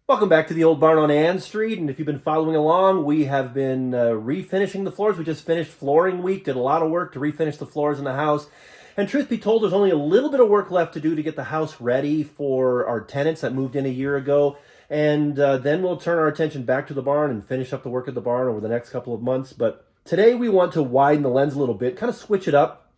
Welcome back to the old barn on Ann Street, and if you've been following along, we have been refinishing the floors. We just finished flooring week, did a lot of work to refinish the floors in the house, and truth be told, there's only a little bit of work left to do to get the house ready for our tenants that moved in a year ago, and then we'll turn our attention back to the barn and finish up the work at the barn over the next couple of months. But today we want to widen the lens a little bit, kind of switch it up,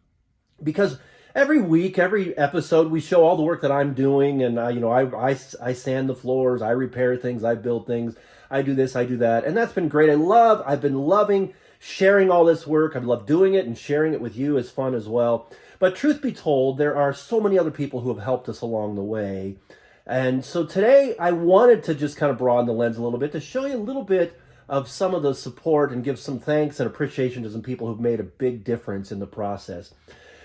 because every week, every episode, we show all the work that I'm doing, and I sand the floors, I repair things, I build things, I do this, I do that, and that's been great. I've been loving sharing all this work. I love doing it, and sharing it with you is fun as well. But truth be told, there are so many other people who have helped us along the way, and so today I wanted to just kind of broaden the lens a little bit to show you a little bit of some of the support and give some thanks and appreciation to some people who've made a big difference in the process.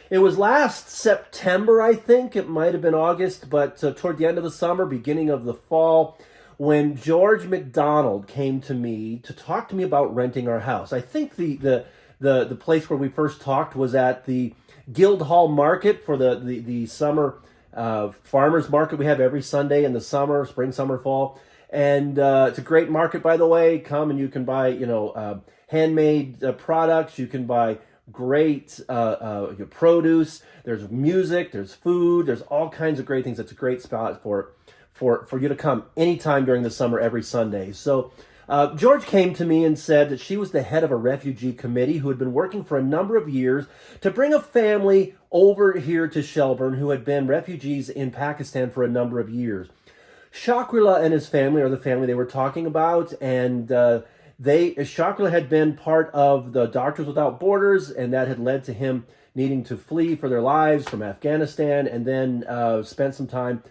It was last September, I think. It might have been August, but toward the end of the summer, beginning of the fall, when George McDonald came to me to talk to me about renting our house. I think the place where we first talked was at the Guildhall Market for the summer farmers market we have every Sunday in the summer, spring, summer, fall. And it's a great market, by the way. Come and you can buy, handmade products. You can buy great produce. There's music, there's food, there's all kinds of great things. It's a great spot for you to come anytime during the summer, every Sunday. So George came to me and said that she was the head of a refugee committee who had been working for a number of years to bring a family over here to Shelburne who had been refugees in Pakistan for a number of years. Shakrullah and his family are the family they were talking about, and Shakrullah had been part of the Doctors Without Borders, and that had led to him needing to flee for their lives from Afghanistan, and then spent some time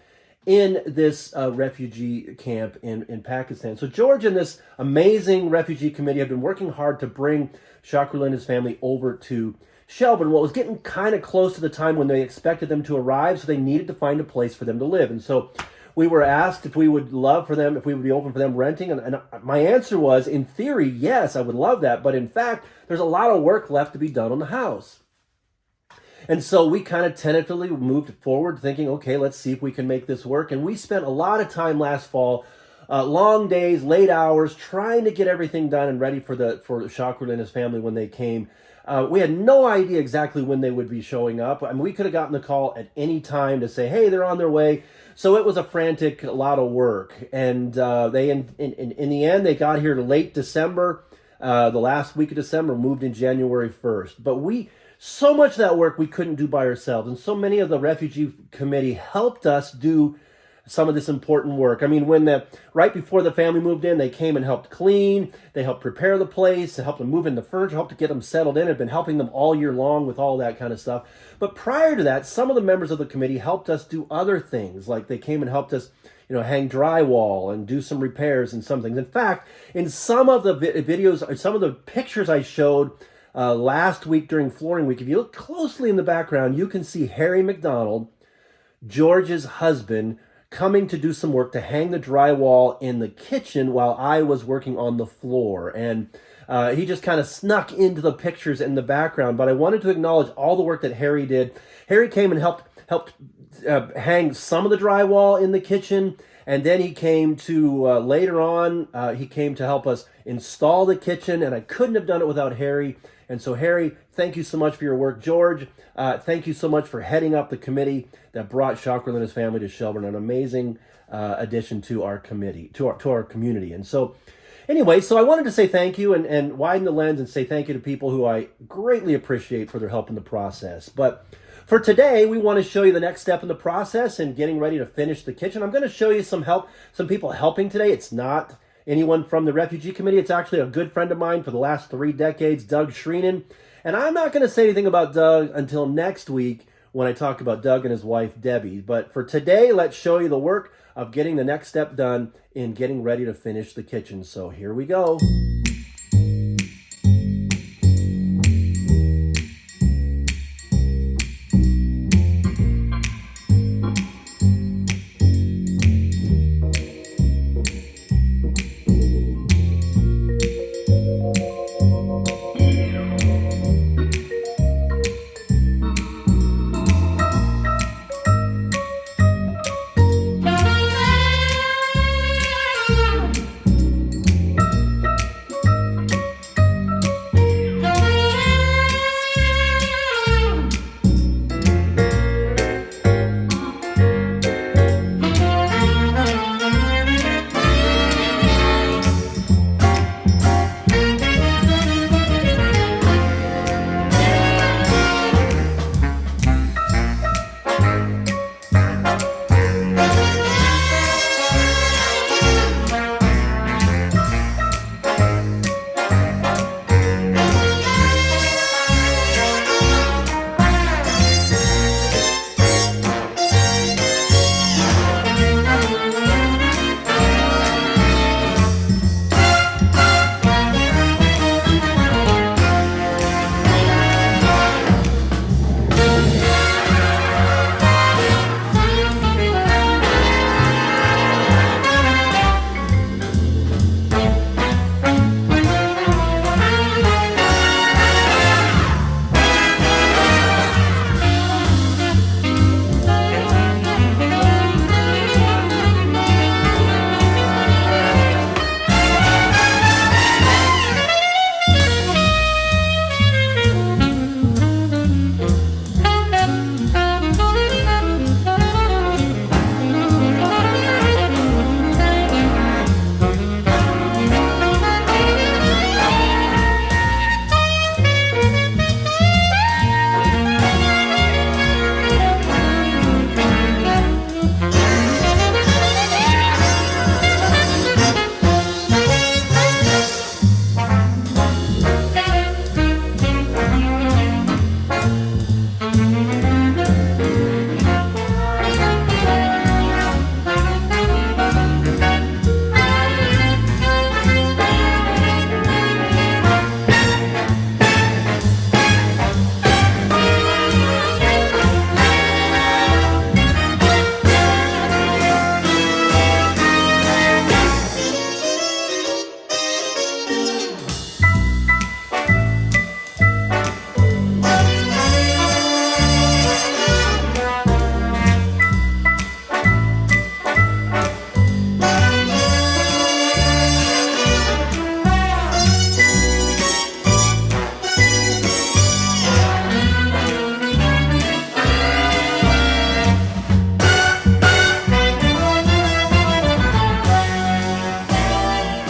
in this refugee camp in Pakistan. So George and this amazing refugee committee have been working hard to bring Shakrullah and his family over to Shelburne. Well, it was getting kind of close to the time when they expected them to arrive, so they needed to find a place for them to live. And so we were asked if we would be open for them renting. And my answer was, in theory, yes, I would love that. But in fact, there's a lot of work left to be done on the house. And so we kind of tentatively moved forward thinking, okay, let's see if we can make this work. And we spent a lot of time last fall, long days, late hours, trying to get everything done and ready for Shakrullah and his family when they came. We had no idea exactly when they would be showing up. I mean, we could have gotten the call at any time to say, hey, they're on their way. So it was a lot of work. And they, in the end, they got here late December, the last week of December, moved in January 1st. But so much of that work we couldn't do by ourselves. And so many of the refugee committee helped us do some of this important work. I mean, right before the family moved in, they came and helped clean, they helped prepare the place, they helped them move in the furniture, helped to get them settled in, had been helping them all year long with all that kind of stuff. But prior to that, some of the members of the committee helped us do other things, like they came and helped us, hang drywall and do some repairs and some things. In fact, in some of the videos, or some of the pictures I showed last week during flooring week, if you look closely in the background, you can see Harry McDonald, George's husband, coming to do some work to hang the drywall in the kitchen while I was working on the floor. And he just kind of snuck into the pictures in the background. But I wanted to acknowledge all the work that Harry did. Harry came and helped hang some of the drywall in the kitchen. And then he came to, later on, he came to help us install the kitchen. And I couldn't have done it without Harry. And so, Harry, thank you so much for your work. George, thank you so much for heading up the committee that brought Shakrullah and his family to Shelburne, an amazing addition to our committee, to our community. And so, anyway, I wanted to say thank you and widen the lens and say thank you to people who I greatly appreciate for their help in the process. But for today, we want to show you the next step in the process and getting ready to finish the kitchen. I'm going to show you some people helping today. It's not anyone from the refugee committee. It's actually a good friend of mine for the last 3 decades, Doug Shreenan. And I'm not going to say anything about Doug until next week when I talk about Doug and his wife, Debbie. But for today, let's show you the work of getting the next step done in getting ready to finish the kitchen. So here we go.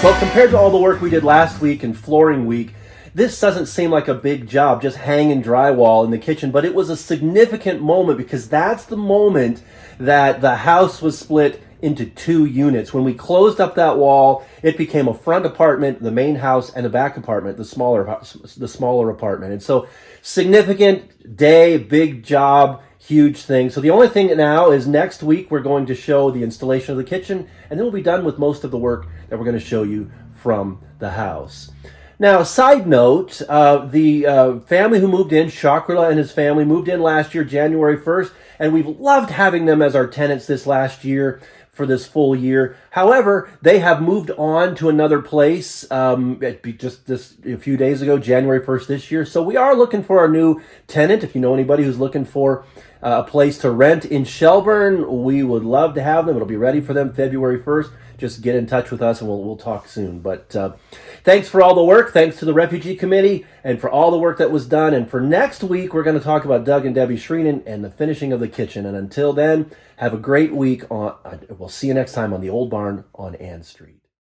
Well, compared to all the work we did last week and flooring week, this doesn't seem like a big job, just hanging drywall in the kitchen, but it was a significant moment because that's the moment that the house was split into two units. When we closed up that wall, it became a front apartment, the main house, and a back apartment, the smaller apartment. And so significant day, big job, huge thing. So the only thing now is next week we're going to show the installation of the kitchen, and then we'll be done with most of the work that we're going to show you from the house. Now, side note, the family who moved in, Shakrila and his family, moved in last year, January 1st, and we've loved having them as our tenants this last year for this full year. However, they have moved on to another place just a few days ago, January 1st this year. So we are looking for our new tenant. If you know anybody who's looking for a place to rent in Shelburne, we would love to have them. It'll be ready for them February 1st. Just get in touch with us and we'll talk soon. But thanks for all the work. Thanks to the Refugee Committee and for all the work that was done. And for next week, we're going to talk about Doug and Debbie Shreenan and the finishing of the kitchen. And until then, have a great week. We'll see you next time on the Old Barn on Ann Street.